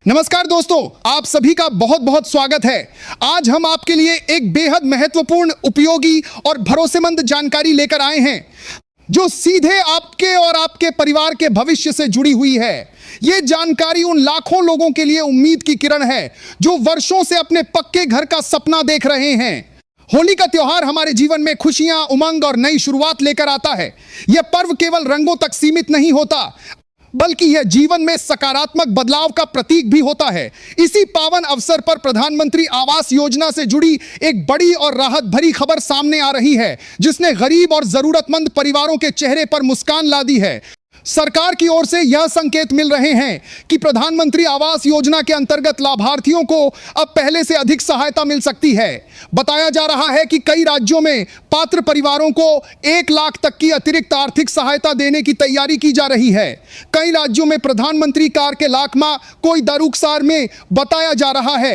नमस्कार दोस्तों, आप सभी का बहुत बहुत स्वागत है। आज हम आपके लिए एक बेहद महत्वपूर्ण, उपयोगी और भरोसेमंद जानकारी लेकर आए हैं जो सीधे आपके और आपके परिवार के भविष्य से जुड़ी हुई है। यह जानकारी उन लाखों लोगों के लिए उम्मीद की किरण है जो वर्षों से अपने पक्के घर का सपना देख रहे हैं। होली का त्योहार हमारे जीवन में खुशियां, उमंग और नई शुरुआत लेकर आता है। यह पर्व केवल रंगों तक सीमित नहीं होता, बल्कि यह जीवन में सकारात्मक बदलाव का प्रतीक भी होता है। इसी पावन अवसर पर प्रधानमंत्री आवास योजना से जुड़ी एक बड़ी और राहत भरी खबर सामने आ रही है, जिसने गरीब और जरूरतमंद परिवारों के चेहरे पर मुस्कान ला दी है। सरकार की ओर से यह संकेत मिल रहे हैं कि प्रधानमंत्री आवास योजना के अंतर्गत लाभार्थियों को अब पहले से अधिक सहायता मिल सकती है। बताया जा रहा है कि कई राज्यों में पात्र परिवारों को 1 लाख तक की अतिरिक्त आर्थिक सहायता देने की तैयारी की जा रही है। कई राज्यों में प्रधानमंत्री कार के लाखमा कोई दरुकसार में बताया जा रहा है।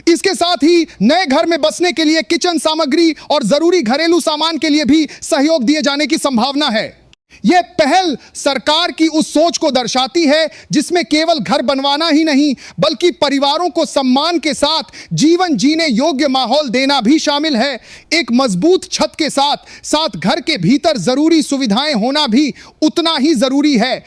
इसके साथ ही नए घर में बसने के लिए किचन सामग्री और जरूरी घरेलू सामान के लिए भी सहयोग दिए जाने की संभावना है। यह पहल सरकार की उस सोच को दर्शाती है जिसमें केवल घर बनवाना ही नहीं, बल्कि परिवारों को सम्मान के साथ जीवन जीने योग्य माहौल देना भी शामिल है। एक मजबूत छत के साथ साथ घर के भीतर जरूरी सुविधाएं होना भी उतना ही जरूरी है।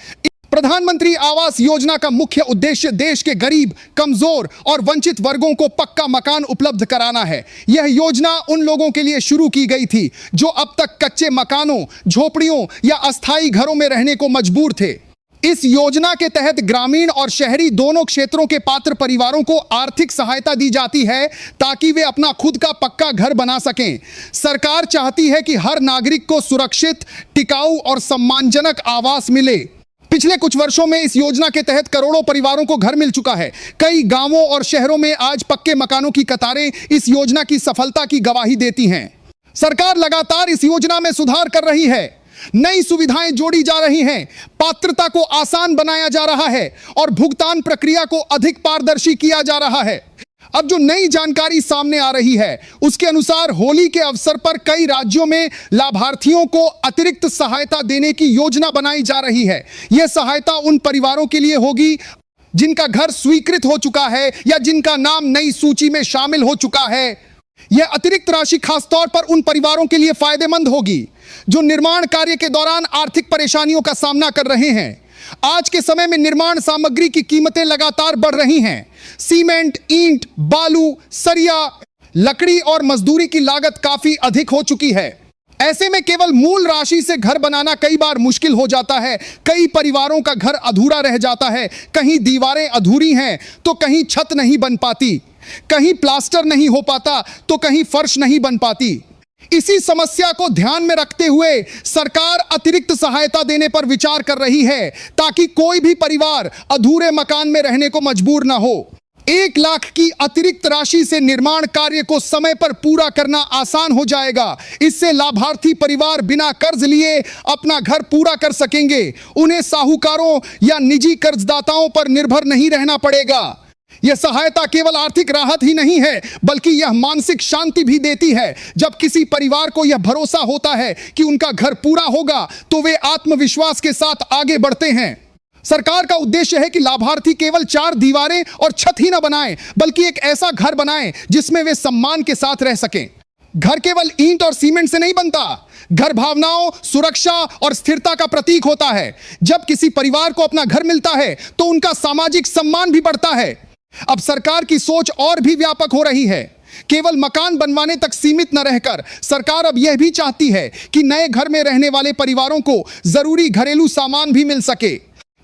प्रधानमंत्री आवास योजना का मुख्य उद्देश्य देश के गरीब, कमजोर और वंचित वर्गों को पक्का मकान उपलब्ध कराना है। यह योजना उन लोगों के लिए शुरू की गई थी जो अब तक कच्चे मकानों, झोपड़ियों या अस्थायी घरों में रहने को मजबूर थे। इस योजना के तहत ग्रामीण और शहरी दोनों क्षेत्रों के पात्र परिवारों को आर्थिक सहायता दी जाती है ताकि वे अपना खुद का पक्का घर बना सकें। सरकार चाहती है कि हर नागरिक को सुरक्षित, टिकाऊ और सम्मानजनक आवास मिले। पिछले कुछ वर्षों में इस योजना के तहत करोड़ों परिवारों को घर मिल चुका है। कई गांवों और शहरों में आज पक्के मकानों की कतारें इस योजना की सफलता की गवाही देती हैं। सरकार लगातार इस योजना में सुधार कर रही है, नई सुविधाएं जोड़ी जा रही हैं, पात्रता को आसान बनाया जा रहा है और भुगतान प्रक्रिया को अधिक पारदर्शी किया जा रहा है। अब जो नई जानकारी सामने आ रही है उसके अनुसार होली के अवसर पर कई राज्यों में लाभार्थियों को अतिरिक्त सहायता देने की योजना बनाई जा रही है। यह सहायता उन परिवारों के लिए होगी जिनका घर स्वीकृत हो चुका है या जिनका नाम नई सूची में शामिल हो चुका है। यह अतिरिक्त राशि खासतौर पर उन परिवारों के लिए फायदेमंद होगी जो निर्माण कार्य के दौरान आर्थिक परेशानियों का सामना कर रहे हैं। आज के समय में निर्माण सामग्री की कीमतें लगातार बढ़ रही हैं। सीमेंट, ईंट, बालू, सरिया, लकड़ी और मजदूरी की लागत काफी अधिक हो चुकी है। ऐसे में केवल मूल राशि से घर बनाना कई बार मुश्किल हो जाता है। कई परिवारों का घर अधूरा रह जाता है। कहीं दीवारें अधूरी हैं तो कहीं छत नहीं बन पाती, कहीं प्लास्टर नहीं हो पाता तो कहीं फर्श नहीं बन पाती। इसी समस्या को ध्यान में रखते हुए सरकार अतिरिक्त सहायता देने पर विचार कर रही है ताकि कोई भी परिवार अधूरे मकान में रहने को मजबूर ना हो। 1 लाख की अतिरिक्त राशि से निर्माण कार्य को समय पर पूरा करना आसान हो जाएगा। इससे लाभार्थी परिवार बिना कर्ज लिए अपना घर पूरा कर सकेंगे। उन्हें साहूकारों या निजी कर्जदाताओं पर निर्भर नहीं रहना पड़ेगा। यह सहायता केवल आर्थिक राहत ही नहीं है, बल्कि यह मानसिक शांति भी देती है। जब किसी परिवार को यह भरोसा होता है कि उनका घर पूरा होगा तो वे आत्मविश्वास के साथ आगे बढ़ते हैं। सरकार का उद्देश्य है कि लाभार्थी केवल 4 दीवारें और छत ही न बनाएं, बल्कि एक ऐसा घर बनाएं जिसमें वे सम्मान के साथ रह सकें। घर केवल ईंट और सीमेंट से नहीं बनता। घर भावनाओं, सुरक्षा और स्थिरता का प्रतीक होता है। जब किसी परिवार को अपना घर मिलता है तो उनका सामाजिक सम्मान भी बढ़ता है। अब सरकार की सोच और भी व्यापक हो रही है। केवल मकान बनवाने तक सीमित न रहकर सरकार अब यह भी चाहती है कि नए घर में रहने वाले परिवारों को जरूरी घरेलू सामान भी मिल सके।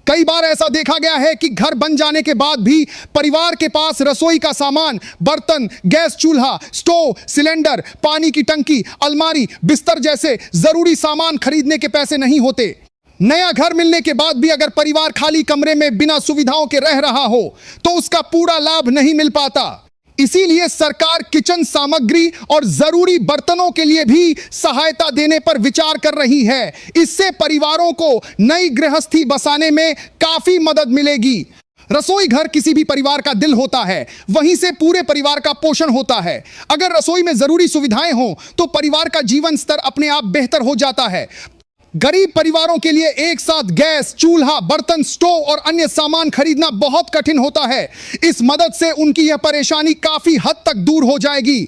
कई बार ऐसा देखा गया है कि घर बन जाने के बाद भी परिवार के पास रसोई का सामान, बर्तन, गैस चूल्हा, स्टोव, सिलेंडर, पानी की टंकी, अलमारी, बिस्तर जैसे जरूरी सामान खरीदने के पैसे नहीं होते। नया घर मिलने के बाद भी अगर परिवार खाली कमरे में बिना सुविधाओं के रह रहा हो तो उसका पूरा लाभ नहीं मिल पाता। इसीलिए सरकार किचन सामग्री और जरूरी बर्तनों के लिए भी सहायता देने पर विचार कर रही है। इससे परिवारों को नई गृहस्थी बसाने में काफी मदद मिलेगी। रसोई घर किसी भी परिवार का दिल होता है, वहीं से पूरे परिवार का पोषण होता है। अगर रसोई में जरूरी सुविधाएं हों तो परिवार का जीवन स्तर अपने आप बेहतर हो जाता है। गरीब परिवारों के लिए एक साथ गैस, चूल्हा, बर्तन, स्टोव और अन्य सामान खरीदना बहुत कठिन होता है। इस मदद से उनकी यह परेशानी काफी हद तक दूर हो जाएगी।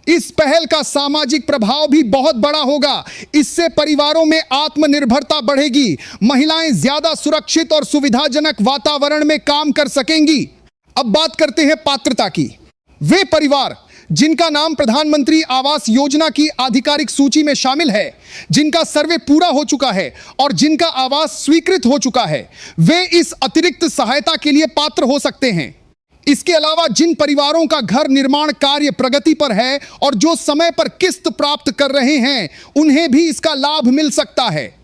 इस पहल का सामाजिक प्रभाव भी बहुत बड़ा होगा। इससे परिवारों में आत्मनिर्भरता बढ़ेगी, महिलाएं ज्यादा सुरक्षित और सुविधाजनक वातावरण में काम कर सकेंगी। अब बात करते हैं पात्रता की। वे परिवार जिनका नाम प्रधानमंत्री आवास योजना की आधिकारिक सूची में शामिल है, जिनका सर्वे पूरा हो चुका है और जिनका आवास स्वीकृत हो चुका है, वे इस अतिरिक्त सहायता के लिए पात्र हो सकते हैं। इसके अलावा जिन परिवारों का घर निर्माण कार्य प्रगति पर है और जो समय पर किस्त प्राप्त कर रहे हैं, उन्हें भी इसका लाभ मिल सकता है।